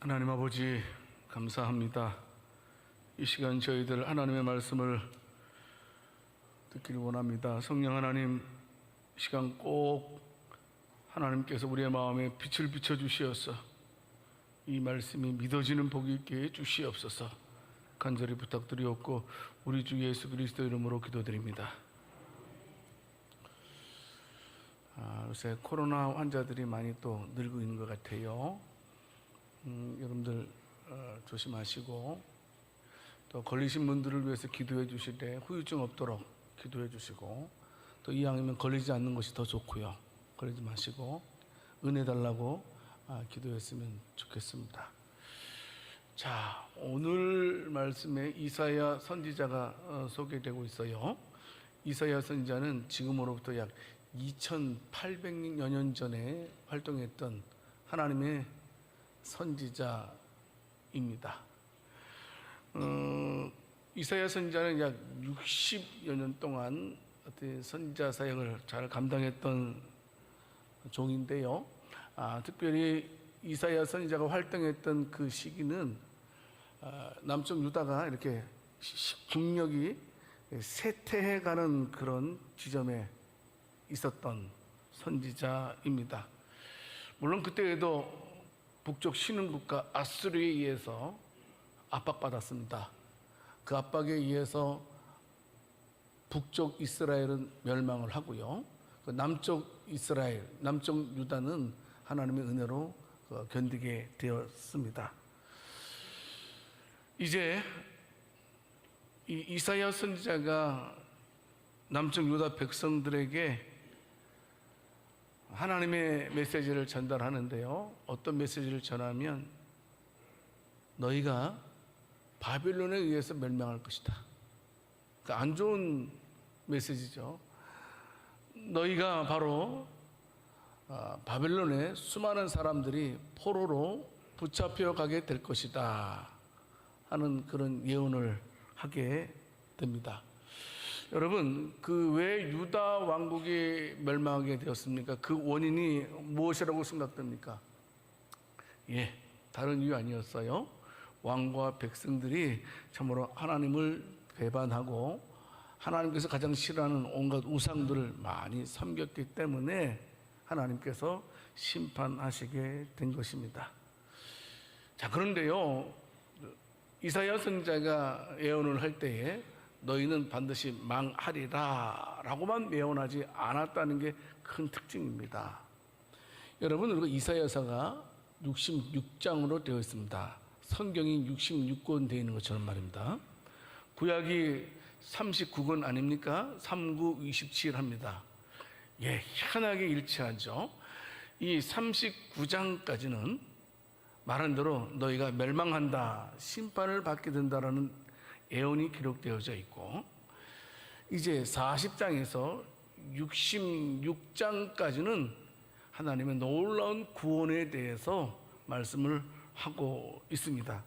하나님 아버지 감사합니다. 이 시간 저희들 하나님의 말씀을 듣기를 원합니다. 성령 하나님, 이 시간 꼭 하나님께서 우리의 마음에 빛을 비춰주시어서 이 말씀이 믿어지는 복이 있게 해주시옵소서 간절히 부탁드리옵고 우리 주 예수 그리스도 이름으로 기도드립니다. 요새 코로나 환자들이 많이 또 늘고 있는 것 같아요. 여러분들 조심하시고 또 걸리신 분들을 위해서 기도해 주실 때 후유증 없도록 기도해 주시고 또 이왕이면 걸리지 않는 것이 더 좋고요. 걸리지 마시고 은혜 달라고 기도했으면 좋겠습니다. 자, 오늘 말씀에 이사야 선지자가 소개되고 있어요. 이사야 선지자는 지금으로부터 약 2800여 년 전에 활동했던 하나님의 선지자입니다. 이사야 선지자는 약 60여 년 동안 선지자 사역을 잘 감당했던 종인데요. 특별히 이사야 선지자가 활동했던 그 시기는 남쪽 유다가 이렇게 국력이 쇠퇴해가는 그런 지점에 있었던 선지자입니다. 물론 그때에도 북쪽 신흥국가 아수르에 의해서 압박받았습니다. 그 압박에 의해서 북쪽 이스라엘은 멸망을 하고요. 그 남쪽 이스라엘, 남쪽 유다는 하나님의 은혜로 견디게 되었습니다. 이제 이 이사야 선지자가 남쪽 유다 백성들에게 하나님의 메시지를 전달하는데요. 어떤 메시지를 전하면 너희가 바빌론에 의해서 멸망할 것이다. 그러니까 안 좋은 메시지죠. 너희가 바로 바빌론에 수많은 사람들이 포로로 붙잡혀 가게 될 것이다 하는 그런 예언을 하게 됩니다. 여러분, 그 왜 유다 왕국이 멸망하게 되었습니까? 그 원인이 무엇이라고 생각됩니까? 다른 이유 아니었어요. 왕과 백성들이 참으로 하나님을 배반하고 하나님께서 가장 싫어하는 온갖 우상들을 많이 섬겼기 때문에 하나님께서 심판하시게 된 것입니다. 자, 그런데요, 이사야 선지자가 예언을 할 때에 너희는 반드시 망하리라 라고만 예언하지 않았다는 게 큰 특징입니다. 여러분, 우리가 이사야서가 66장으로 되어 있습니다. 성경이 66권 되어 있는 것처럼 말입니다. 구약이 39권 아닙니까? 3927 합니다. 희한하게 일치하죠. 이 39장까지는 말한 대로 너희가 멸망한다, 심판을 받게 된다라는 예언이 기록되어져 있고, 이제 40장에서 66장까지는 하나님의 놀라운 구원에 대해서 말씀을 하고 있습니다.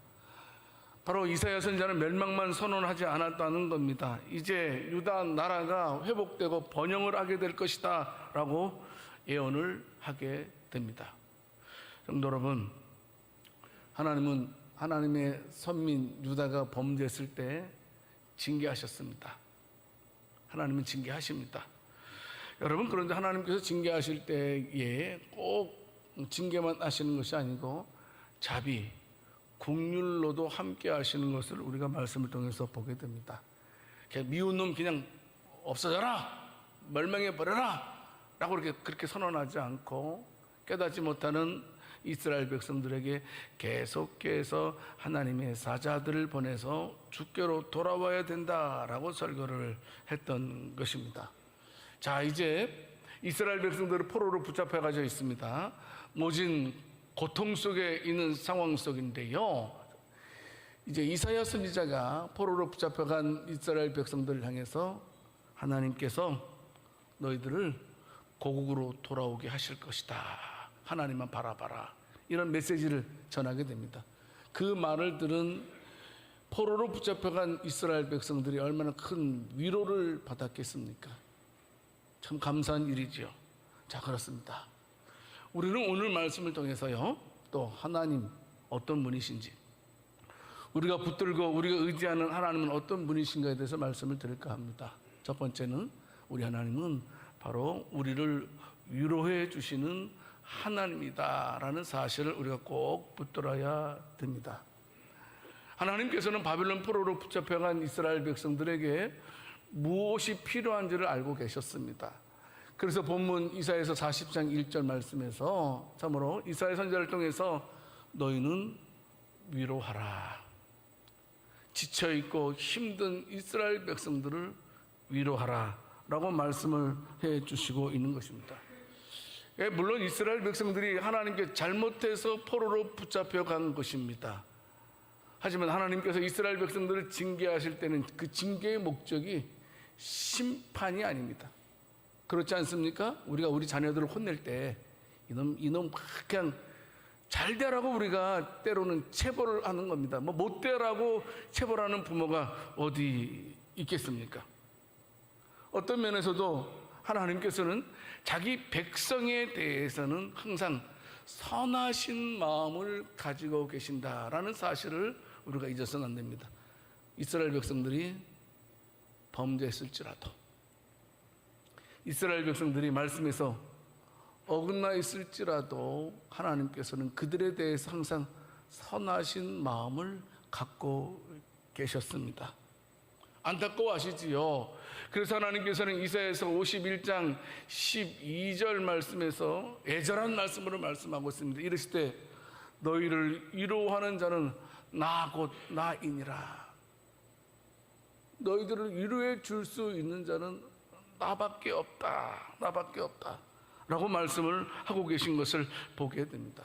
바로 이사야 선지자는 멸망만 선언하지 않았다는 겁니다. 이제 유다 나라가 회복되고 번영을 하게 될 것이다 라고 예언을 하게 됩니다. 성도 여러분, 하나님은 하나님의 선민 유다가 범죄했을 때 징계하셨습니다. 하나님은 징계하십니다. 여러분, 그런데 하나님께서 징계하실 때에 꼭 징계만 하시는 것이 아니고 자비, 긍휼로도 함께 하시는 것을 우리가 말씀을 통해서 보게 됩니다. 미운 놈 그냥 없어져라, 멸망해 버려라 라고 그렇게 선언하지 않고 깨닫지 못하는 이스라엘 백성들에게 계속해서 하나님의 사자들을 보내서 주께로 돌아와야 된다라고 설교를 했던 것입니다. 자, 이제 이스라엘 백성들은 포로로 붙잡혀 가져 있습니다. 모진 고통 속에 있는 상황 속인데요, 이제 이사야 선지자가 포로로 붙잡혀간 이스라엘 백성들을 향해서 하나님께서 너희들을 고국으로 돌아오게 하실 것이다, 하나님만 바라봐라, 이런 메시지를 전하게 됩니다. 그 말을 들은 포로로 붙잡혀간 이스라엘 백성들이 얼마나 큰 위로를 받았겠습니까? 참 감사한 일이지요. 자, 그렇습니다. 우리는 오늘 말씀을 통해서요, 또 하나님, 어떤 분이신지, 우리가 붙들고 우리가 의지하는 하나님은 어떤 분이신가에 대해서 말씀을 드릴까 합니다. 첫 번째는 우리 하나님은 바로 우리를 위로해 주시는 하나님이다라는 사실을 우리가 꼭 붙들어야 됩니다. 하나님께서는 바빌론 포로로 붙잡혀간 이스라엘 백성들에게 무엇이 필요한지를 알고 계셨습니다. 그래서 본문 이사야서 40장 1절 말씀에서 참으로 이사야 선지자를 통해서 너희는 위로하라. 지쳐있고 힘든 이스라엘 백성들을 위로하라 라고 말씀을 해 주시고 있는 것입니다. 물론 이스라엘 백성들이 하나님께 잘못해서 포로로 붙잡혀간 것입니다. 하지만 하나님께서 이스라엘 백성들을 징계하실 때는 그 징계의 목적이 심판이 아닙니다. 그렇지 않습니까? 우리가 우리 자녀들을 혼낼 때 이놈 그냥 잘 되라고 우리가 때로는 체벌을 하는 겁니다. 못 되라고 체벌하는 부모가 어디 있겠습니까? 어떤 면에서도 하나님께서는 자기 백성에 대해서는 항상 선하신 마음을 가지고 계신다라는 사실을 우리가 잊어서는 안 됩니다. 이스라엘 백성들이 범죄했을지라도, 이스라엘 백성들이 말씀에서 어긋나 있을지라도 하나님께서는 그들에 대해서 항상 선하신 마음을 갖고 계셨습니다. 안타까워하시지요. 그래서 하나님께서는 이사야서 51장 12절 말씀에서 애절한 말씀으로 말씀하고 있습니다. 이르실 때 너희를 위로하는 자는 나 곧 나이니라. 너희들을 위로해 줄 수 있는 자는 나밖에 없다. 나밖에 없다 라고 말씀을 하고 계신 것을 보게 됩니다.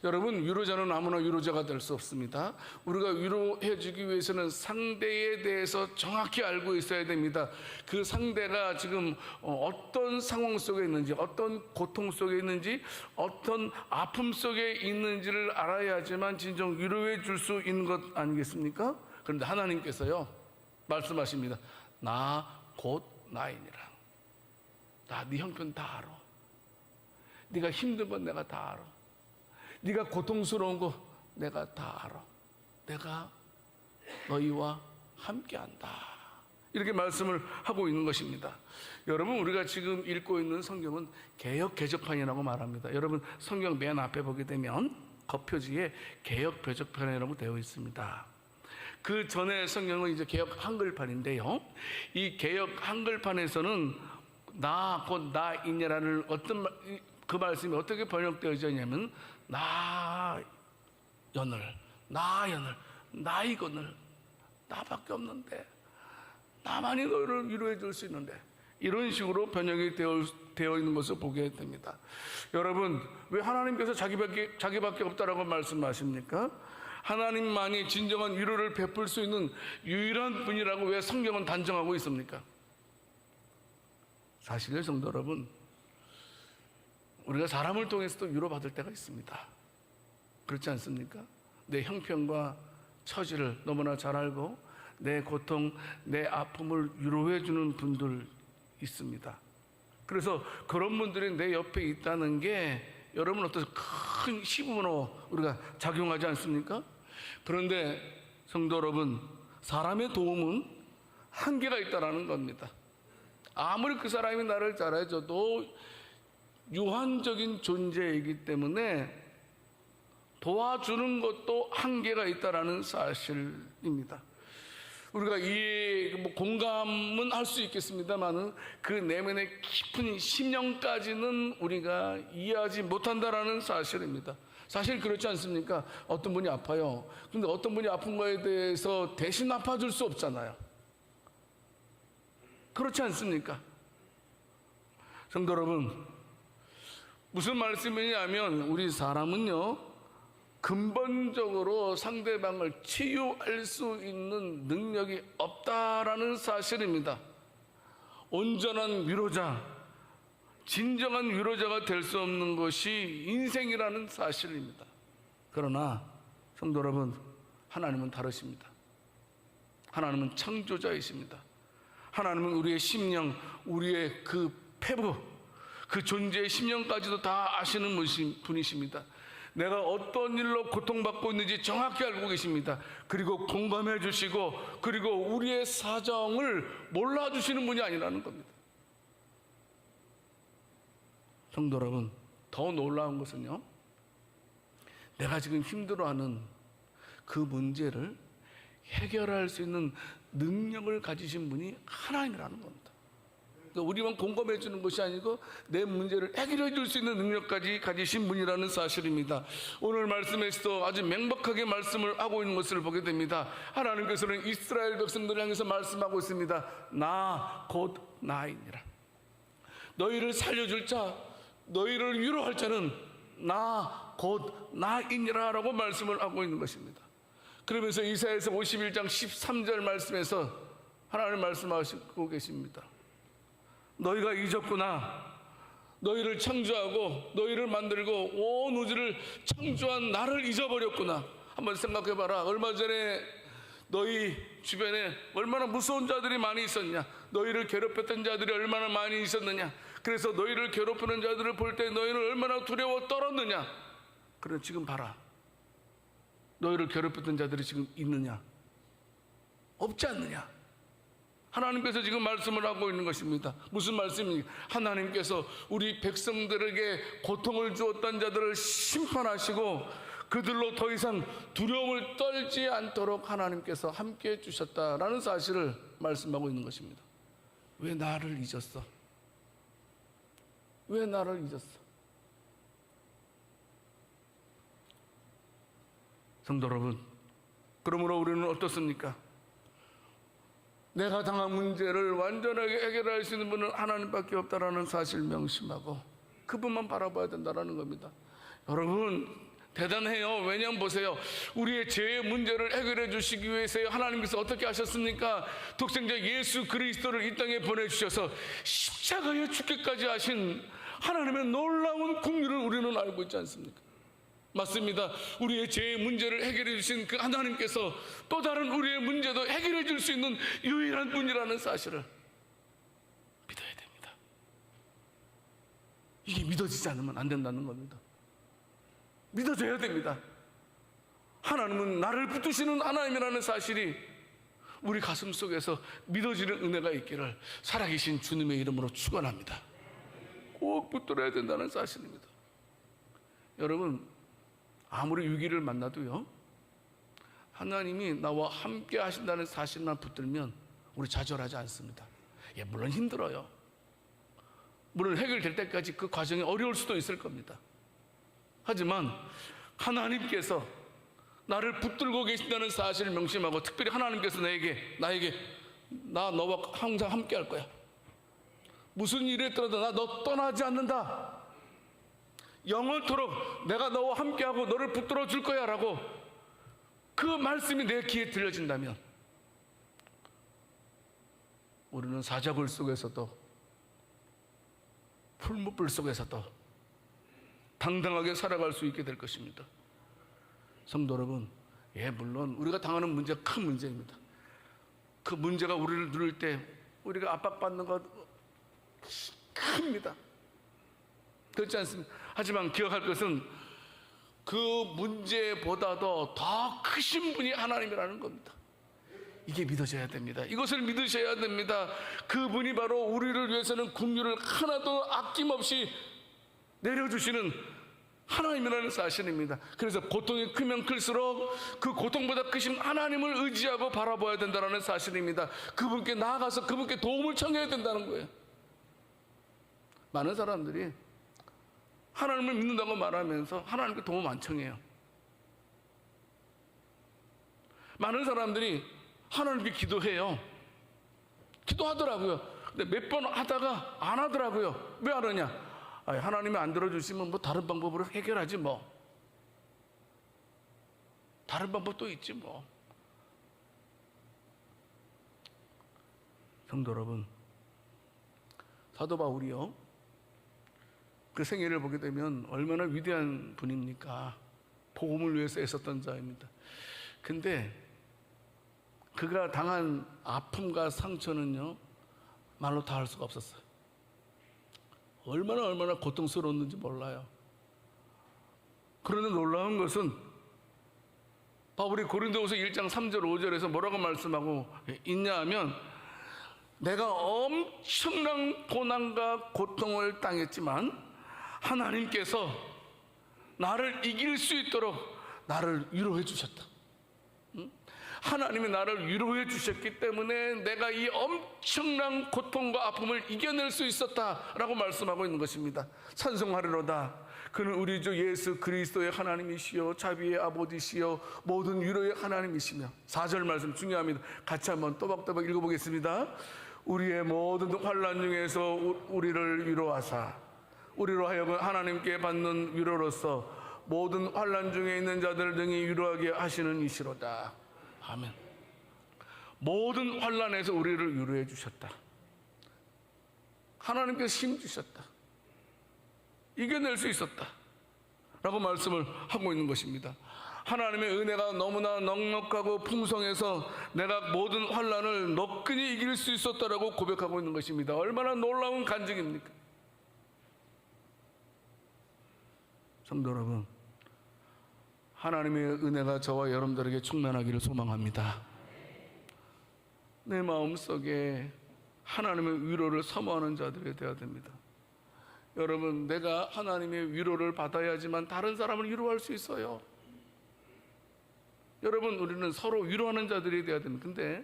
여러분, 위로자는 아무나 위로자가 될 수 없습니다. 우리가 위로해 주기 위해서는 상대에 대해서 정확히 알고 있어야 됩니다. 그 상대가 지금 어떤 상황 속에 있는지, 어떤 고통 속에 있는지, 어떤 아픔 속에 있는지를 알아야지만 진정 위로해 줄 수 있는 것 아니겠습니까? 그런데 하나님께서요 말씀하십니다. 나 곧 나이니라. 나 네 형편 다 알아. 네가 힘든 건 내가 다 알아. 네가 고통스러운 거 내가 다 알아. 내가 너희와 함께한다. 이렇게 말씀을 하고 있는 것입니다. 여러분, 우리가 지금 읽고 있는 성경은 개역 개정판이라고 말합니다. 여러분, 성경 맨 앞에 보게 되면 겉표지에 개역 개정판이라고 되어 있습니다. 그 전에 성경은 이제 개역 한글판인데요. 이 개역 한글판에서는 나 곧 나이니라는 그 말씀이 어떻게 번역되어져 있냐면 나연을, 나이거늘, 나밖에 없는데, 나만이 너희를 위로해 줄 수 있는데, 이런 식으로 번역이 되어 있는 것을 보게 됩니다. 여러분, 왜 하나님께서 자기밖에 없다라고 말씀하십니까? 하나님만이 진정한 위로를 베풀 수 있는 유일한 분이라고 왜 성경은 단정하고 있습니까? 사실요, 성도 여러분, 우리가 사람을 통해서도 위로받을 때가 있습니다. 그렇지 않습니까? 내 형편과 처지를 너무나 잘 알고 내 고통, 내 아픔을 위로해 주는 분들 있습니다. 그래서 그런 분들이 내 옆에 있다는 게 여러분 어떤 큰 힘으로 우리가 작용하지 않습니까? 그런데 성도 여러분, 사람의 도움은 한계가 있다는 겁니다. 아무리 그 사람이 나를 잘해줘도 유한적인 존재이기 때문에 도와주는 것도 한계가 있다는 사실입니다. 우리가 공감은 할 수 있겠습니다만 그 내면의 깊은 심령까지는 우리가 이해하지 못한다는 사실입니다. 사실 그렇지 않습니까? 어떤 분이 아파요. 근데 어떤 분이 아픈 거에 대해서 대신 아파줄 수 없잖아요. 그렇지 않습니까? 성도 여러분, 무슨 말씀이냐면 우리 사람은요 근본적으로 상대방을 치유할 수 있는 능력이 없다라는 사실입니다. 온전한 위로자, 진정한 위로자가 될 수 없는 것이 인생이라는 사실입니다. 그러나 성도 여러분, 하나님은 다르십니다. 하나님은 창조자이십니다. 하나님은 우리의 심령, 우리의 그 폐부, 그 존재의 심령까지도 다 아시는 분이십니다. 내가 어떤 일로 고통받고 있는지 정확히 알고 계십니다. 그리고 공감해 주시고, 그리고 우리의 사정을 몰라주시는 분이 아니라는 겁니다. 성도 여러분, 더 놀라운 것은요, 내가 지금 힘들어하는 그 문제를 해결할 수 있는 능력을 가지신 분이 하나님이라는 겁니다. 그러니까 우리만 공감해 주는 것이 아니고 내 문제를 해결해 줄 수 있는 능력까지 가지신 분이라는 사실입니다. 오늘 말씀에서도 아주 명백하게 말씀을 하고 있는 것을 보게 됩니다. 하나님께서는 이스라엘 백성들을 향해서 말씀하고 있습니다. 나 곧 나이니라. 너희를 살려줄 자, 너희를 위로할 자는 나 곧 나이니라 라고 말씀을 하고 있는 것입니다. 그러면서 이사야서 51장 13절 말씀에서 하나님 말씀하시고 계십니다. 너희가 잊었구나. 너희를 창조하고 너희를 만들고 온 우주를 창조한 나를 잊어버렸구나. 한번 생각해봐라. 얼마 전에 너희 주변에 얼마나 무서운 자들이 많이 있었냐. 너희를 괴롭혔던 자들이 얼마나 많이 있었느냐. 그래서 너희를 괴롭히는 자들을 볼 때 너희는 얼마나 두려워 떨었느냐. 그래 지금 봐라. 너희를 괴롭혔던 자들이 지금 있느냐? 없지 않느냐? 하나님께서 지금 말씀을 하고 있는 것입니다. 무슨 말씀입니까? 하나님께서 우리 백성들에게 고통을 주었던 자들을 심판하시고 그들로 더 이상 두려움을 떨지 않도록 하나님께서 함께해 주셨다라는 사실을 말씀하고 있는 것입니다. 왜 나를 잊었어? 왜 나를 잊었어? 성도 여러분, 그러므로 우리는 어떻습니까? 내가 당한 문제를 완전하게 해결할 수 있는 분은 하나님밖에 없다라는 사실 명심하고 그분만 바라봐야 된다는 겁니다. 여러분 대단해요. 왜냐하면 보세요. 우리의 죄의 문제를 해결해 주시기 위해서 하나님께서 어떻게 하셨습니까? 독생자 예수 그리스도를 이 땅에 보내주셔서 십자가에 죽기까지 하신 하나님의 놀라운 긍휼을 우리는 알고 있지 않습니까? 맞습니다. 우리의 죄의 문제를 해결해 주신 그 하나님께서 또 다른 우리의 문제도 해결해 줄 수 있는 유일한 분이라는 사실을 믿어야 됩니다. 이게 믿어지지 않으면 안 된다는 겁니다. 믿어줘야 됩니다. 하나님은 나를 붙드시는 하나님이라는 사실이 우리 가슴 속에서 믿어지는 은혜가 있기를 살아계신 주님의 이름으로 축원합니다. 꼭 붙들어야 된다는 사실입니다. 여러분 아무리 위기를 만나도요, 하나님이 나와 함께 하신다는 사실만 붙들면 우리 좌절하지 않습니다. 예, 물론 힘들어요. 물론 해결될 때까지 그 과정이 어려울 수도 있을 겁니다. 하지만 하나님께서 나를 붙들고 계신다는 사실을 명심하고 특별히 하나님께서 나에게 나 너와 항상 함께 할 거야. 무슨 일이 있더라도 나 너 떠나지 않는다. 영원토록 내가 너와 함께하고 너를 붙들어 줄 거야 라고 그 말씀이 내 귀에 들려진다면 우리는 사자굴 속에서도 풀무불 속에서도 당당하게 살아갈 수 있게 될 것입니다. 성도 여러분, 예, 물론 우리가 당하는 문제가 큰 문제입니다. 그 문제가 우리를 누를 때 우리가 압박받는 것 큽니다. 그렇지 않습니까? 하지만 기억할 것은 그 문제보다도 더 크신 분이 하나님이라는 겁니다. 이게 믿어져야 됩니다. 이것을 믿으셔야 됩니다. 그분이 바로 우리를 위해서는 긍휼을 하나도 아낌없이 내려주시는 하나님이라는 사실입니다. 그래서 고통이 크면 클수록 그 고통보다 크신 하나님을 의지하고 바라봐야 된다는 사실입니다. 그분께 나아가서 그분께 도움을 청해야 된다는 거예요. 많은 사람들이 하나님을 믿는다고 말하면서 하나님께 도움 안 청해요. 많은 사람들이 하나님께 기도해요. 기도하더라고요. 근데 몇 번 하다가 안 하더라고요. 왜 안 하냐? 하나님이 안 들어주시면 뭐 다른 방법으로 해결하지 뭐. 다른 방법도 있지 뭐. 성도 여러분, 사도 바울이요, 그 생애를 보게 되면 얼마나 위대한 분입니까? 복음을 위해서 애썼던 자입니다. 근데 그가 당한 아픔과 상처는요, 말로 다 할 수가 없었어요. 얼마나 고통스러웠는지 몰라요. 그런데 놀라운 것은 바울이 고린도후서 1장 3절 5절에서 뭐라고 말씀하고 있냐 하면, 내가 엄청난 고난과 고통을 당했지만 하나님께서 나를 이길 수 있도록 나를 위로해 주셨다. 하나님이 나를 위로해 주셨기 때문에 내가 이 엄청난 고통과 아픔을 이겨낼 수 있었다라고 말씀하고 있는 것입니다. 찬송하리로다. 그는 우리 주 예수 그리스도의 하나님이시요 자비의 아버지시요 모든 위로의 하나님이시며. 4절 말씀 중요합니다. 같이 한번 또박또박 읽어보겠습니다. 우리의 모든 환난 중에서 우리를 위로하사 우리로 하여금 하나님께 받는 위로로서 모든 환난 중에 있는 자들 등이 위로하게 하시는 이시로다. 아멘. 모든 환난에서 우리를 위로해 주셨다. 하나님께서 힘 주셨다. 이겨낼 수 있었다 라고 말씀을 하고 있는 것입니다. 하나님의 은혜가 너무나 넉넉하고 풍성해서 내가 모든 환난을 너끈히 이길 수 있었다라고 고백하고 있는 것입니다. 얼마나 놀라운 간증입니까? 성도 여러분, 하나님의 은혜가 저와 여러분들에게 충만하기를 소망합니다. 내 마음속에 하나님의 위로를 사모하는 자들이 되어야 됩니다. 여러분, 내가 하나님의 위로를 받아야지만 다른 사람을 위로할 수 있어요. 여러분, 우리는 서로 위로하는 자들이 되어야 됩니다. 근데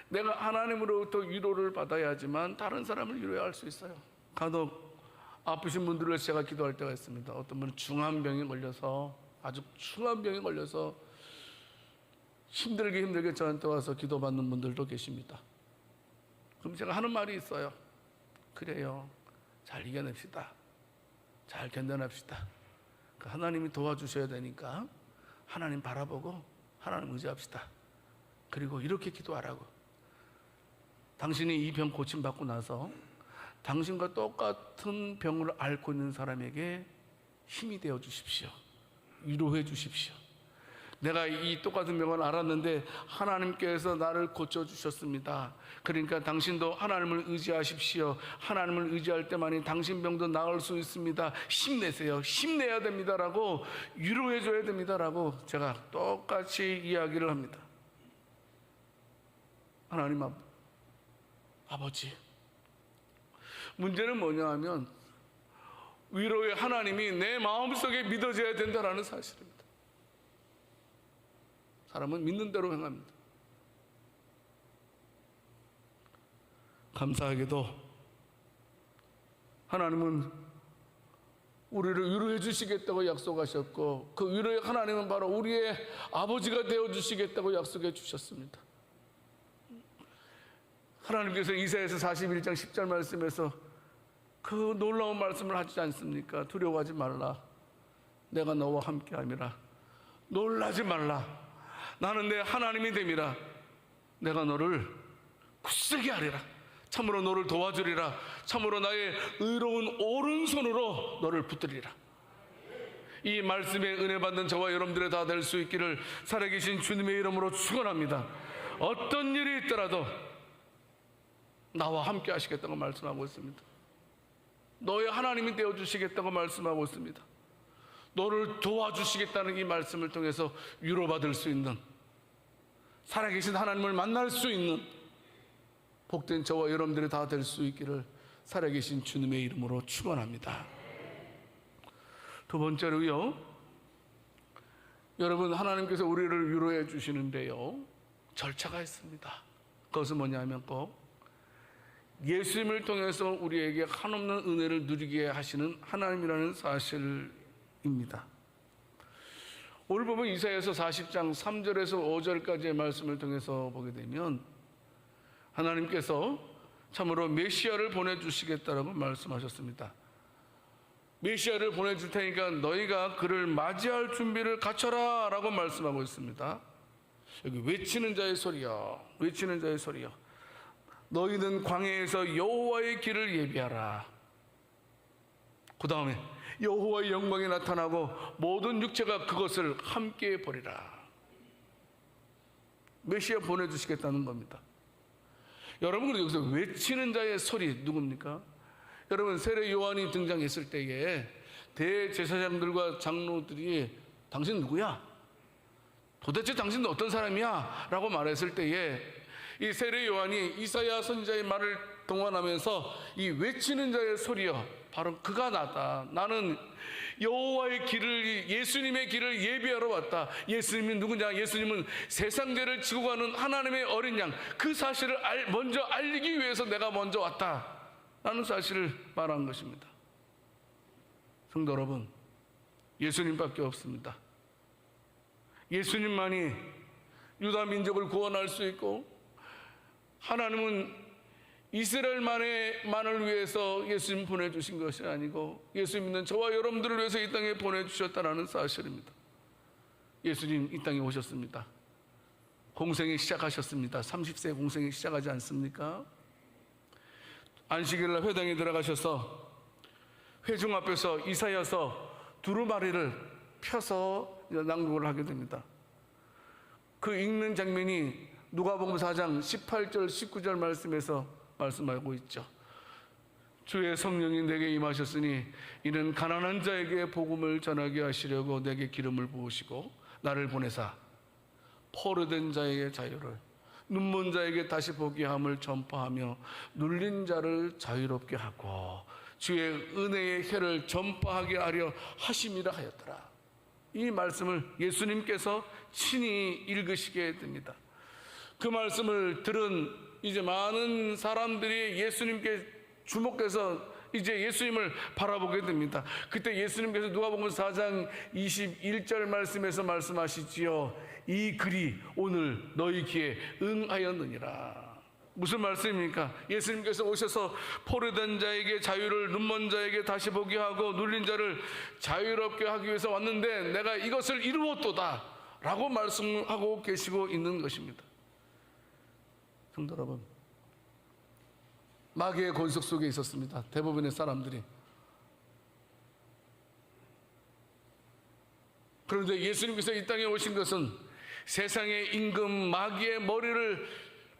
내가 하나님으로부터 위로를 받아야지만 다른 사람을 위로할 수 있어요. 간혹 아프신 분들을 제가 기도할 때가 있습니다. 어떤 분은 중한 병에 걸려서, 아주 중한 병에 걸려서 힘들게 저한테 와서 기도받는 분들도 계십니다. 그럼 제가 하는 말이 있어요. 그래요, 잘 이겨냅시다. 잘 견뎌냅시다. 하나님이 도와주셔야 되니까 하나님 바라보고 하나님 의지합시다. 그리고 이렇게 기도하라고. 당신이 이 병 고침받고 나서 당신과 똑같은 병을 앓고 있는 사람에게 힘이 되어 주십시오. 위로해 주십시오. 내가 이 똑같은 병을 앓았는데 하나님께서 나를 고쳐주셨습니다. 그러니까 당신도 하나님을 의지하십시오. 하나님을 의지할 때만이 당신 병도 나을 수 있습니다. 힘내세요. 힘내야 됩니다라고 위로해 줘야 됩니다라고 제가 똑같이 이야기를 합니다. 하나님 아버지, 문제는 뭐냐 하면 위로의 하나님이 내 마음속에 믿어져야 된다는 사실입니다. 사람은 믿는 대로 행합니다. 감사하게도 하나님은 우리를 위로해 주시겠다고 약속하셨고, 그 위로의 하나님은 바로 우리의 아버지가 되어 주시겠다고 약속해 주셨습니다. 하나님께서 이사야서 41장 10절 말씀에서 그 놀라운 말씀을 하지 않습니까? 두려워하지 말라. 내가 너와 함께함이라. 놀라지 말라. 나는 내 하나님이 됨이라. 내가 너를 굳세게 하리라. 참으로 너를 도와주리라. 참으로 나의 의로운 오른손으로 너를 붙들리라. 이 말씀에 은혜 받는 저와 여러분들의 다 될 수 있기를 살아계신 주님의 이름으로 축원합니다. 어떤 일이 있더라도 나와 함께 하시겠다고 말씀하고 있습니다. 너의 하나님이 되어주시겠다고 말씀하고 있습니다. 너를 도와주시겠다는 이 말씀을 통해서 위로받을 수 있는, 살아계신 하나님을 만날 수 있는 복된 저와 여러분들이 다 될 수 있기를 살아계신 주님의 이름으로 축원합니다. 두 번째로요, 여러분, 하나님께서 우리를 위로해 주시는데요, 절차가 있습니다. 그것은 뭐냐면 꼭 예수님을 통해서 우리에게 한없는 은혜를 누리게 하시는 하나님이라는 사실입니다. 오늘 보면 이사야서 40장 3절에서 5절까지의 말씀을 통해서 보게 되면 하나님께서 참으로 메시아를 보내주시겠다라고 말씀하셨습니다. 메시아를 보내줄 테니까 너희가 그를 맞이할 준비를 갖춰라 라고 말씀하고 있습니다. 여기 외치는 자의 소리여, 외치는 자의 소리여, 너희는 광야에서 여호와의 길을 예비하라. 그 다음에 여호와의 영광이 나타나고 모든 육체가 그것을 함께 보리라. 메시아 보내주시겠다는 겁니다. 여러분, 여기서 외치는 자의 소리 누굽니까? 여러분, 세례 요한이 등장했을 때에 대제사장들과 장로들이 당신 누구야? 도대체 당신은 어떤 사람이야? 라고 말했을 때에 이 세례 요한이 이사야 선지자의 말을 동원하면서 이 외치는 자의 소리여, 바로 그가 나다. 나는 여호와의 길을, 예수님의 길을 예비하러 왔다. 예수님은 누구냐? 예수님은 세상 죄를 지고 가는 하나님의 어린 양, 그 사실을 먼저 알리기 위해서 내가 먼저 왔다 라는 사실을 말한 것입니다. 성도 여러분, 예수님밖에 없습니다. 예수님만이 유다 민족을 구원할 수 있고, 하나님은 이스라엘만을 위해서 예수님 보내주신 것이 아니고 예수 믿는 저와 여러분들을 위해서 이 땅에 보내주셨다는 사실입니다. 예수님 이 땅에 오셨습니다. 공생이 시작하셨습니다. 30세 공생이 시작하지 않습니까? 안식일날 회당에 들어가셔서 회중 앞에서 이사야서 두루마리를 펴서 낭독을 하게 됩니다. 그 읽는 장면이 누가복음 4장 18절 19절 말씀에서 말씀하고 있죠. 주의 성령이 내게 임하셨으니 이는 가난한 자에게 복음을 전하게 하시려고 내게 기름을 부으시고 나를 보내사 포로된 자에게 자유를, 눈먼 자에게 다시 보게 함을 전파하며 눌린 자를 자유롭게 하고 주의 은혜의 해를 전파하게 하려 하심이라 하였더라. 이 말씀을 예수님께서 친히 읽으시게 됩니다. 그 말씀을 들은 이제 많은 사람들이 예수님께 주목해서 이제 예수님을 바라보게 됩니다. 그때 예수님께서 누가복음 4장 21절 말씀에서 말씀하시지요. 이 글이 오늘 너희 귀에 응하였느니라. 무슨 말씀입니까? 예수님께서 오셔서 포로된 자에게 자유를, 눈먼 자에게 다시 보게 하고 눌린 자를 자유롭게 하기 위해서 왔는데 내가 이것을 이루었도다 라고 말씀하고 계시고 있는 것입니다. 성도 여러분, 마귀의 권속 속에 있었습니다. 대부분의 사람들이. 그런데 예수님께서 이 땅에 오신 것은 세상의 임금 마귀의 머리를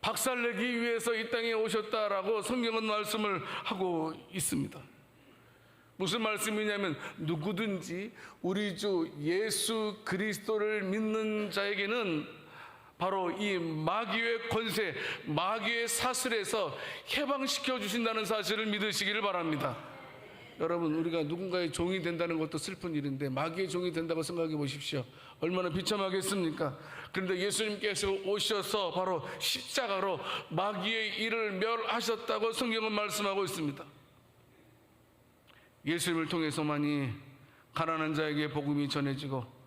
박살내기 위해서 이 땅에 오셨다라고 성경은 말씀을 하고 있습니다. 무슨 말씀이냐면 누구든지 우리 주 예수 그리스도를 믿는 자에게는 바로 이 마귀의 권세, 마귀의 사슬에서 해방시켜 주신다는 사실을 믿으시기를 바랍니다. 여러분, 우리가 누군가의 종이 된다는 것도 슬픈 일인데 마귀의 종이 된다고 생각해 보십시오. 얼마나 비참하겠습니까? 그런데 예수님께서 오셔서 바로 십자가로 마귀의 일을 멸하셨다고 성경은 말씀하고 있습니다. 예수님을 통해서만이 가난한 자에게 복음이 전해지고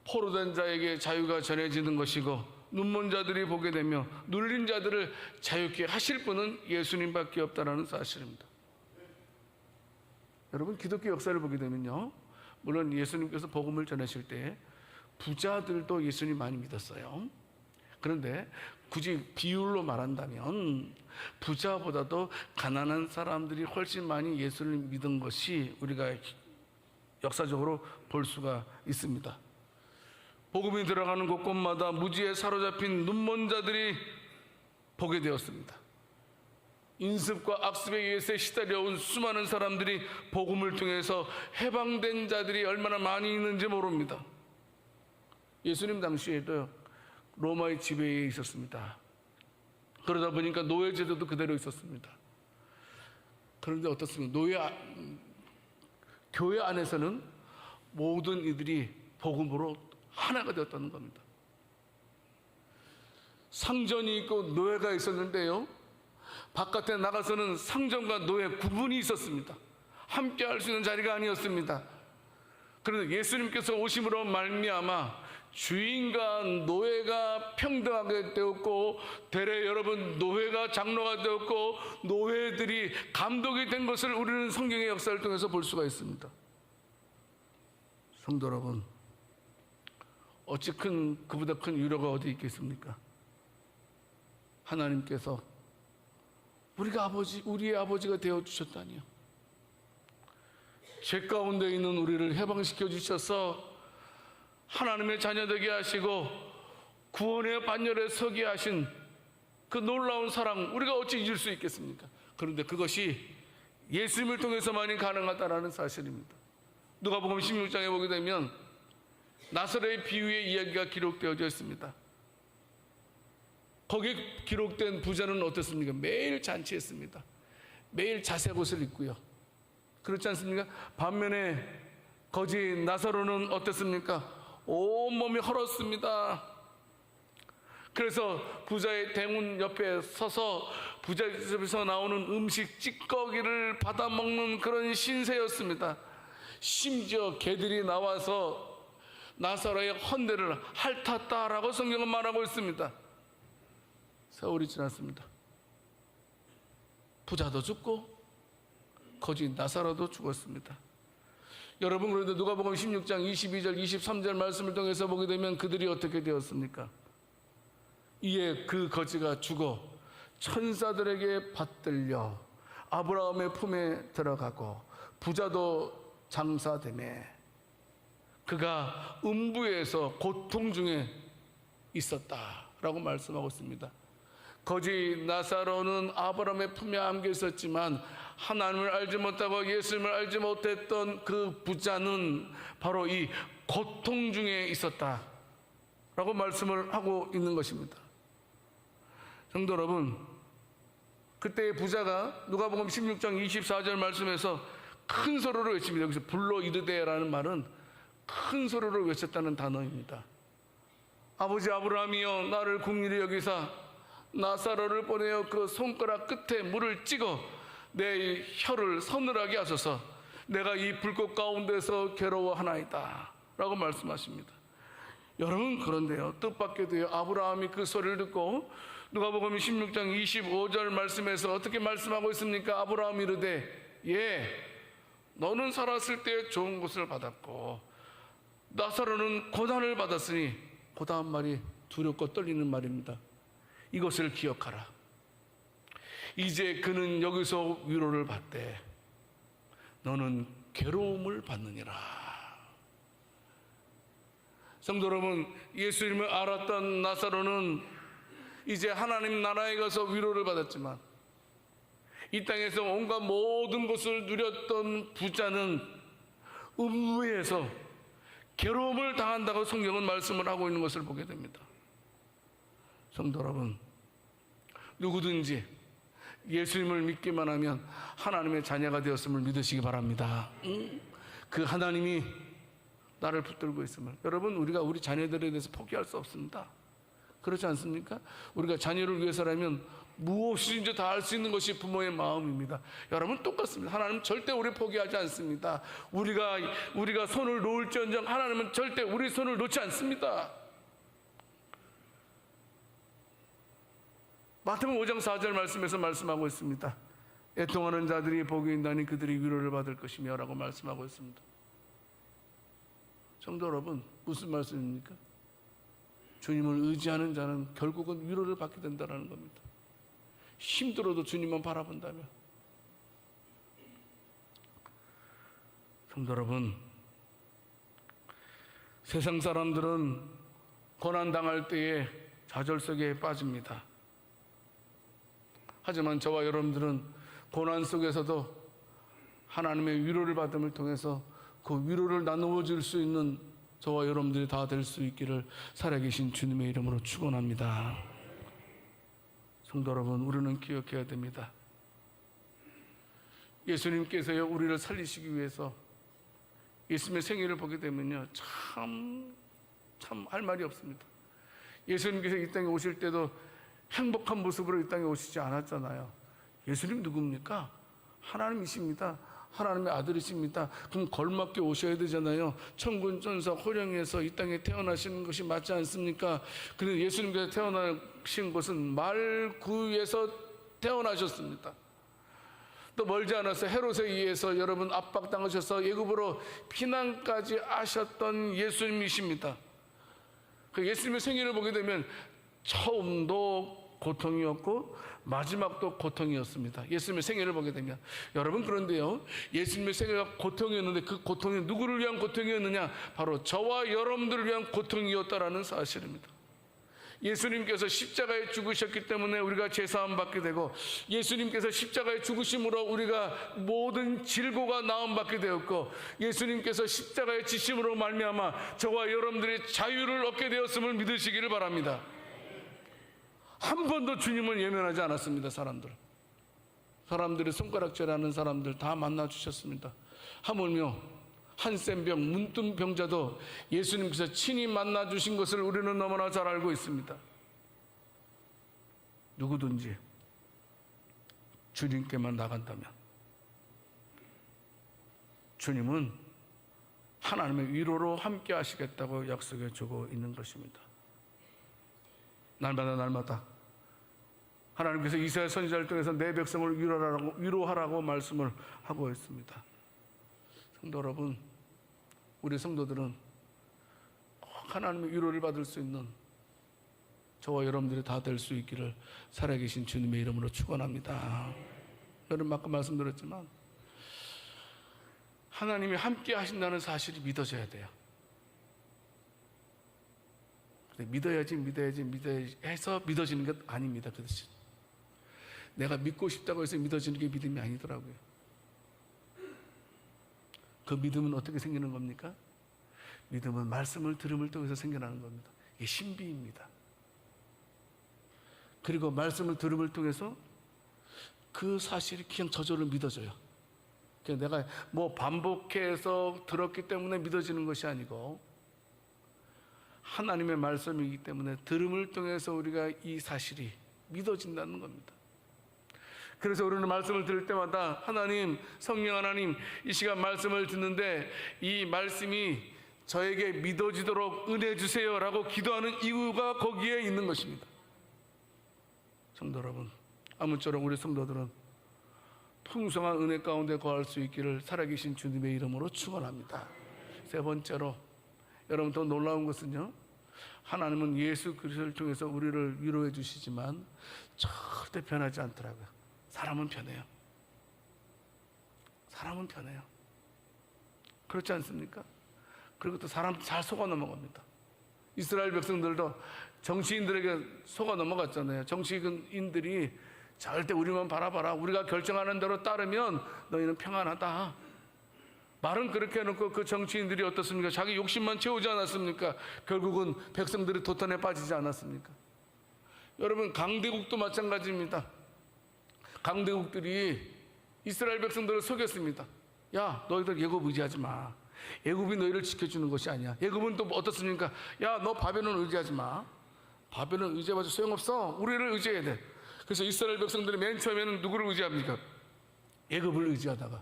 포로된 자에게 자유가 전해지는 것이고, 눈먼 자들이 보게 되며 눌린 자들을 자유케 하실 분은 예수님밖에 없다는 사실입니다. 여러분, 기독교 역사를 보게 되면요, 물론 예수님께서 복음을 전하실 때 부자들도 예수님 많이 믿었어요. 그런데 굳이 비율로 말한다면 부자보다도 가난한 사람들이 훨씬 많이 예수를 믿은 것이 우리가 역사적으로 볼 수가 있습니다. 복음이 들어가는 곳곳마다 무지에 사로잡힌 눈먼 자들이 보게 되었습니다. 인습과 악습에 의해서 시달려온 수많은 사람들이 복음을 통해서 해방된 자들이 얼마나 많이 있는지 모릅니다. 예수님 당시에도 로마의 지배에 있었습니다. 그러다 보니까 노예 제도도 그대로 있었습니다. 그런데 어떻습니까? 교회 안에서는 모든 이들이 복음으로 하나가 되었다는 겁니다. 상전이 있고 노예가 있었는데요, 바깥에 나가서는 상전과 노예 구분이 있었습니다. 함께 할 수 있는 자리가 아니었습니다. 그런데 예수님께서 오심으로 말미암아 주인과 노예가 평등하게 되었고, 대래 여러분 노예가 장로가 되었고 노예들이 감독이 된 것을 우리는 성경의 역사를 통해서 볼 수가 있습니다. 성도 여러분, 어찌 그보다 큰 위로가 어디 있겠습니까? 하나님께서 우리의 아버지가 되어 주셨다니요. 죄 가운데 있는 우리를 해방시켜 주셔서 하나님의 자녀 되게 하시고 구원의 반열에 서게 하신 그 놀라운 사랑, 우리가 어찌 잊을 수 있겠습니까? 그런데 그것이 예수님을 통해서만이 가능하다는 사실입니다. 누가복음 16장에 보게 되면 나사로의 비유의 이야기가 기록되어져 있습니다. 거기에 기록된 부자는 어떻습니까? 매일 잔치했습니다. 매일 자색 옷을 입고요. 그렇지 않습니까? 반면에 거지 나사로는 어땠습니까? 온몸이 헐었습니다. 그래서 부자의 대문 옆에 서서 부자의 집에서 나오는 음식 찌꺼기를 받아먹는 그런 신세였습니다. 심지어 개들이 나와서 나사로의 헌대를 핥았다라고 성경은 말하고 있습니다. 세월이 지났습니다. 부자도 죽고 거지 나사로도 죽었습니다. 여러분, 그런데 누가복음 16장 22절 23절 말씀을 통해서 보게 되면 그들이 어떻게 되었습니까? 이에 그 거지가 죽어 천사들에게 받들려 아브라함의 품에 들어가고 부자도 장사되매 그가 음부에서 고통 중에 있었다라고 말씀하고 있습니다. 거지 나사로는 아브라함의 품에 안겨 있었지만 하나님을 알지 못하고 예수님을 알지 못했던 그 부자는 바로 이 고통 중에 있었다라고 말씀을 하고 있는 것입니다. 성도 여러분, 그때의 부자가 누가복음 16장 24절 말씀에서 큰 소리로 외칩니다. 여기서 불러 이르되라는 말은 큰 소리로 외쳤다는 단어입니다. 아버지 아브라함이여, 나를 긍휼히 여기사 나사로를 보내어 그 손가락 끝에 물을 찍어 내 혀를 서늘하게 하소서. 내가 이 불꽃 가운데서 괴로워하나이다 라고 말씀하십니다. 여러분, 그런데요, 뜻밖에도요, 아브라함이 그 소리를 듣고 누가복음 16장 25절 말씀에서 어떻게 말씀하고 있습니까? 아브라함이 이르되 예, 너는 살았을 때 좋은 것을 받았고 나사로는 고난을 받았으니, 그 다음 말이 두렵고 떨리는 말입니다. 이것을 기억하라. 이제 그는 여기서 위로를 받되 너는 괴로움을 받느니라. 성도 여러분, 예수님을 알았던 나사로는 이제 하나님 나라에 가서 위로를 받았지만 이 땅에서 온갖 모든 것을 누렸던 부자는 음부에서 괴로움을 당한다고 성경은 말씀을 하고 있는 것을 보게 됩니다. 성도 여러분, 누구든지 예수님을 믿기만 하면 하나님의 자녀가 되었음을 믿으시기 바랍니다. 그 하나님이 나를 붙들고 있음을. 여러분, 우리가 우리 자녀들에 대해서 포기할 수 없습니다. 그렇지 않습니까? 우리가 자녀를 위해서라면 무엇이든지 다 할 수 있는 것이 부모의 마음입니다. 여러분, 똑같습니다. 하나님 절대 우리 포기하지 않습니다. 우리가 손을 놓을지언정 하나님은 절대 우리 손을 놓지 않습니다. 마태복음 5장 4절 말씀에서 말씀하고 있습니다. 애통하는 자들이 복이 있나니 그들이 위로를 받을 것이며 라고 말씀하고 있습니다. 성도 여러분, 무슨 말씀입니까? 주님을 의지하는 자는 결국은 위로를 받게 된다는 겁니다. 힘들어도 주님만 바라본다면. 성도 여러분, 세상 사람들은 고난당할 때에 좌절 속에 빠집니다. 하지만 저와 여러분들은 고난 속에서도 하나님의 위로를 받음을 통해서 그 위로를 나누어 줄 수 있는 저와 여러분들이 다 될 수 있기를 살아계신 주님의 이름으로 축원합니다. 성도 여러분, 우리는 기억해야 됩니다. 예수님께서요, 우리를 살리시기 위해서 예수님의 생애를 보게 되면요, 참 할 말이 없습니다. 예수님께서 이 땅에 오실 때도 행복한 모습으로 이 땅에 오시지 않았잖아요. 예수님 누굽니까? 하나님이십니다. 하나님의 아들이십니다. 그럼 걸맞게 오셔야 되잖아요. 천군 천사 호령에서 이 땅에 태어나시는 것이 맞지 않습니까? 그런데 예수님께서 태어나신 것은 말구에서 태어나셨습니다. 또 멀지 않아서 헤롯에 의해서 여러분 압박당하셔서 애굽으로 피난까지 하셨던 예수님이십니다. 그 예수님의 생애를 보게 되면 처음도 고통이었고 마지막도 고통이었습니다. 예수님의 생애를 보게 되면. 여러분, 그런데요, 예수님의 생애가 고통이었는데 그 고통이 누구를 위한 고통이었느냐? 바로 저와 여러분들을 위한 고통이었다라는 사실입니다. 예수님께서 십자가에 죽으셨기 때문에 우리가 죄사함 받게 되고, 예수님께서 십자가에 죽으심으로 우리가 모든 질고가 나음 받게 되었고, 예수님께서 십자가의 지심으로 말미암아 저와 여러분들이 자유를 얻게 되었음을 믿으시기를 바랍니다. 한 번도 주님은 예면하지 않았습니다. 사람들이 손가락질하는 사람들 다 만나 주셨습니다. 하물며 한센병, 문둥병자도 예수님께서 친히 만나 주신 것을 우리는 너무나 잘 알고 있습니다. 누구든지 주님께만 나간다면 주님은 하나님의 위로로 함께 하시겠다고 약속해 주고 있는 것입니다. 날마다 하나님께서 이사야 선지자를 통해서 내 백성을 위로하라고 말씀을 하고 있습니다. 성도 여러분, 우리 성도들은 꼭 하나님의 위로를 받을 수 있는 저와 여러분들이 다 될 수 있기를 살아계신 주님의 이름으로 축원합니다. 여러분, 아까 말씀드렸지만 하나님이 함께 하신다는 사실이 믿어져야 돼요. 믿어야지 해서 믿어지는 것 아닙니다. 그 대신 내가 믿고 싶다고 해서 믿어지는 게 믿음이 아니더라고요. 그 믿음은 어떻게 생기는 겁니까? 믿음은 말씀을 들음을 통해서 생겨나는 겁니다. 이게 신비입니다. 그리고 말씀을 들음을 통해서 그 사실이 그냥 저절로 믿어져요. 그냥 내가 뭐 반복해서 들었기 때문에 믿어지는 것이 아니고 하나님의 말씀이기 때문에 들음을 통해서 우리가 이 사실이 믿어진다는 겁니다. 그래서 우리는 말씀을 들을 때마다 하나님, 성령 하나님, 이 시간 말씀을 듣는데 이 말씀이 저에게 믿어지도록 은혜 주세요 라고 기도하는 이유가 거기에 있는 것입니다. 성도 여러분, 아무쪼록 우리 성도들은 풍성한 은혜 가운데 거할 수 있기를 살아계신 주님의 이름으로 축원합니다. 세 번째로, 여러분, 더 놀라운 것은요, 하나님은 예수 그리스도를 통해서 우리를 위로해 주시지만 절대 변하지 않더라고요. 사람은 변해요. 그렇지 않습니까? 그리고 또 사람 잘 속아 넘어갑니다. 이스라엘 백성들도 정치인들에게 속아 넘어갔잖아요. 정치인들이 절대 우리만 바라봐라, 우리가 결정하는 대로 따르면 너희는 평안하다. 말은 그렇게 해놓고 그 정치인들이 어떻습니까? 자기 욕심만 채우지 않았습니까? 결국은 백성들이 도탄에 빠지지 않았습니까? 여러분, 강대국도 마찬가지입니다. 강대국들이 이스라엘 백성들을 속였습니다. 야, 너희들 애굽 의지하지 마. 애굽이 너희를 지켜주는 것이 아니야. 애굽은 또 어떻습니까? 야, 너 바벨론 의지하지 마. 바벨론 의지해봐도 소용없어. 우리를 의지해야 돼. 그래서 이스라엘 백성들이 맨 처음에는 누구를 의지합니까? 애굽을 의지하다가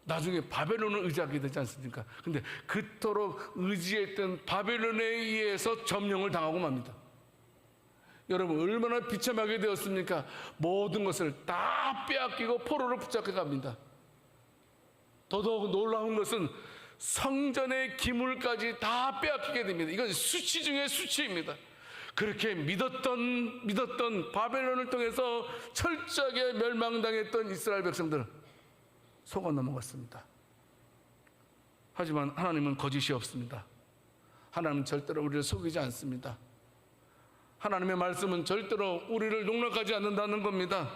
나중에 바벨론을 의지하게 되지 않습니까? 근데 그토록 의지했던 바벨론에 의해서 점령을 당하고 맙니다. 여러분, 얼마나 비참하게 되었습니까? 모든 것을 다 빼앗기고 포로로 붙잡혀 갑니다. 더더욱 놀라운 것은 성전의 기물까지 다 빼앗기게 됩니다. 이건 수치 중에 수치입니다. 그렇게 믿었던 바벨론을 통해서 철저하게 멸망당했던 이스라엘 백성들 속아 넘어갔습니다. 하지만 하나님은 거짓이 없습니다. 하나님은 절대로 우리를 속이지 않습니다. 하나님의 말씀은 절대로 우리를 농락하지 않는다는 겁니다.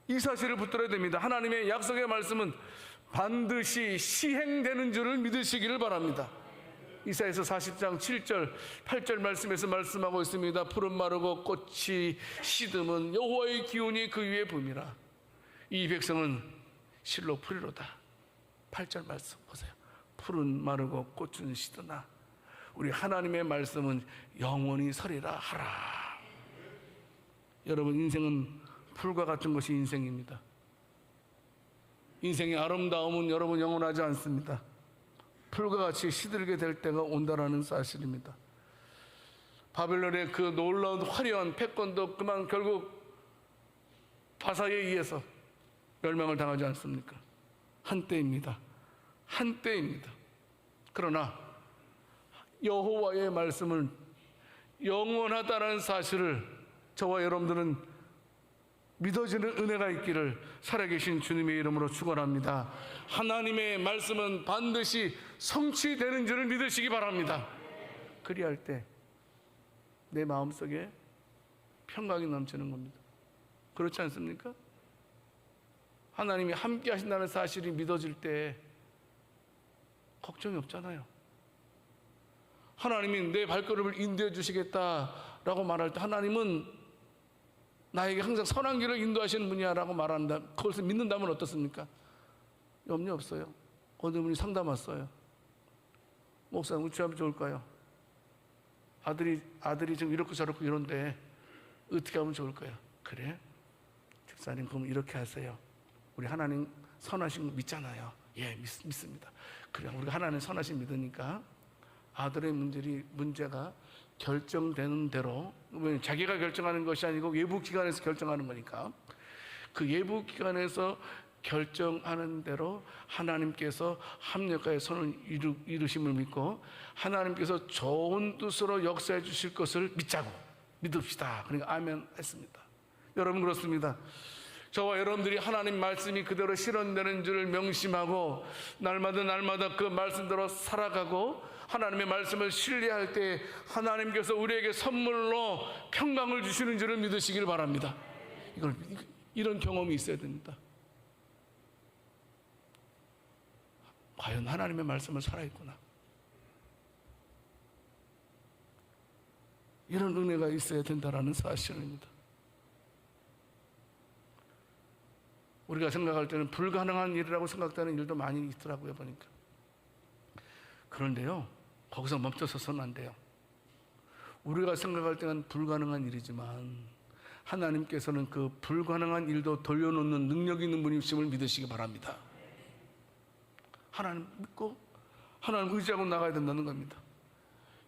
이 사실을 붙들어야 됩니다. 하나님의 약속의 말씀은 반드시 시행되는 줄을 믿으시기를 바랍니다. 이사야서 40장 7절 8절 말씀에서 말씀하고 있습니다. 푸른 마르고 꽃이 시듬은 여호와의 기운이 그 위에 붐이라. 이 백성은 실로 풀이로다. 8절 말씀 보세요. 푸른 마르고 꽃은 시드나 우리 하나님의 말씀은 영원히 서리라 하라. 여러분, 인생은 풀과 같은 것이 인생입니다. 인생의 아름다움은 여러분 영원하지 않습니다. 풀과 같이 시들게 될 때가 온다라는 사실입니다. 바벨론의 그 놀라운 화려한 패권도 그만 결국 바사에 의해서 멸망을 당하지 않습니까? 한때입니다. 그러나 여호와의 말씀은 영원하다는 사실을 저와 여러분들은 믿어지는 은혜가 있기를 살아계신 주님의 이름으로 축원합니다. 하나님의 말씀은 반드시 성취되는 줄을 믿으시기 바랍니다. 그리할 때 내 마음속에 평강이 넘치는 겁니다. 그렇지 않습니까? 하나님이 함께 하신다는 사실이 믿어질 때 걱정이 없잖아요. 하나님이 내 발걸음을 인도해 주시겠다라고 말할 때 하나님은 나에게 항상 선한 길을 인도하시는 분이야 라고 말한다. 그것을 믿는다면 어떻습니까? 염려 없어요. 어느 분이 상담 왔어요. 목사님 어찌 하면 좋을까요? 아들이 지금 이렇고 저렇고 이런데 어떻게 하면 좋을까요? 그래? 집사님 그럼 이렇게 하세요. 우리 하나님 선하신 거 믿잖아요. 예, 믿습니다. 그래, 우리가 하나님 선하신 믿으니까 아들의 문제가 결정되는 대로, 자기가 결정하는 것이 아니고 외부 기관에서 결정하는 거니까 그 외부 기관에서 결정하는 대로 하나님께서 합력하여 선을 이루심을 믿고 하나님께서 좋은 뜻으로 역사해 주실 것을 믿읍시다. 그러니까 아멘 했습니다. 여러분 그렇습니다. 저와 여러분들이 하나님 말씀이 그대로 실현되는 줄을 명심하고 날마다 그 말씀대로 살아가고 하나님의 말씀을 신뢰할 때 하나님께서 우리에게 선물로 평강을 주시는 줄을 믿으시길 바랍니다. 이런 경험이 있어야 됩니다. 과연 하나님의 말씀을 살아있구나. 이런 은혜가 있어야 된다는 사실입니다. 우리가 생각할 때는 불가능한 일이라고 생각되는 일도 많이 있더라고요, 보니까. 그런데요, 거기서 멈춰서서는 안 돼요. 우리가 생각할 때는 불가능한 일이지만 하나님께서는 그 불가능한 일도 돌려놓는 능력 있는 분이심을 믿으시기 바랍니다. 하나님 믿고 하나님 의지하고 나가야 된다는 겁니다.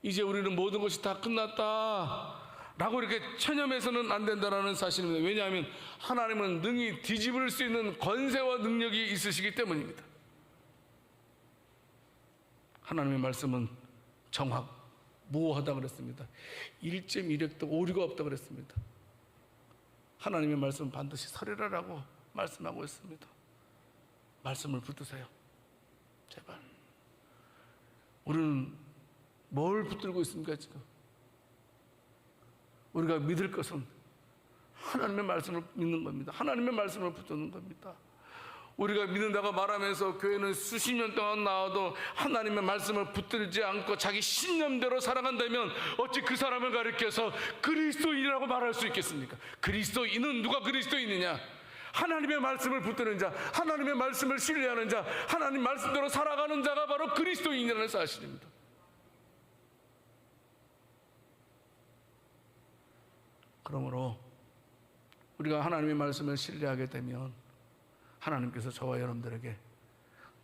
이제 우리는 모든 것이 다 끝났다 라고 이렇게 체념해서는 안 된다는 사실입니다. 왜냐하면 하나님은 능히 뒤집을 수 있는 권세와 능력이 있으시기 때문입니다. 하나님의 말씀은 모호하다 그랬습니다. 1.1획도 오류가 없다 그랬습니다. 하나님의 말씀은 반드시 설이라고 말씀하고 있습니다. 말씀을 붙드세요. 제발. 우리는 뭘 붙들고 있습니까 지금? 우리가 믿을 것은 하나님의 말씀을 믿는 겁니다. 하나님의 말씀을 붙드는 겁니다. 우리가 믿는다고 말하면서 교회는 수십 년 동안 나와도 하나님의 말씀을 붙들지 않고 자기 신념대로 살아간다면 어찌 그 사람을 가리켜서 그리스도인이라고 말할 수 있겠습니까? 그리스도인은 누가 그리스도인이냐? 하나님의 말씀을 붙드는 자, 하나님의 말씀을 신뢰하는 자, 하나님 말씀대로 살아가는 자가 바로 그리스도인이라는 사실입니다. 그러므로 우리가 하나님의 말씀을 신뢰하게 되면 하나님께서 저와 여러분들에게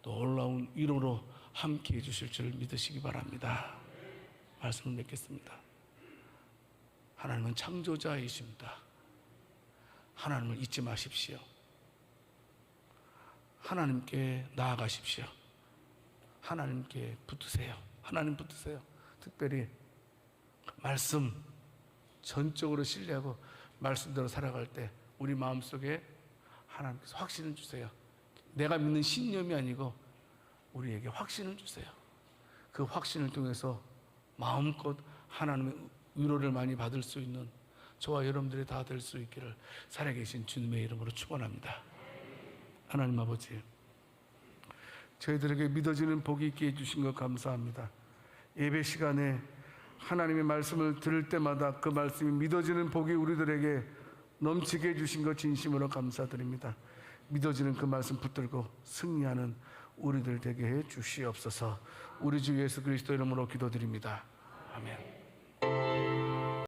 놀라운 위로로 함께 해주실 줄 믿으시기 바랍니다. 말씀을 맺겠습니다. 하나님은 창조자이십니다. 하나님을 잊지 마십시오. 하나님께 나아가십시오. 하나님께 붙으세요. 하나님 붙으세요. 특별히 말씀 전적으로 신뢰하고 말씀대로 살아갈 때 우리 마음속에 하나님께서 확신을 주세요. 내가 믿는 신념이 아니고 우리에게 확신을 주세요. 그 확신을 통해서 마음껏 하나님의 위로를 많이 받을 수 있는 저와 여러분들이 다 될 수 있기를 살아계신 주님의 이름으로 축원합니다. 하나님 아버지, 저희들에게 믿어지는 복이 있게 해주신 것 감사합니다. 예배 시간에 하나님의 말씀을 들을 때마다 그 말씀이 믿어지는 복이 우리들에게 넘치게 해주신 것 진심으로 감사드립니다. 믿어지는 그 말씀 붙들고 승리하는 우리들 되게 해 주시옵소서. 우리 주 예수 그리스도 이름으로 기도드립니다. 아멘.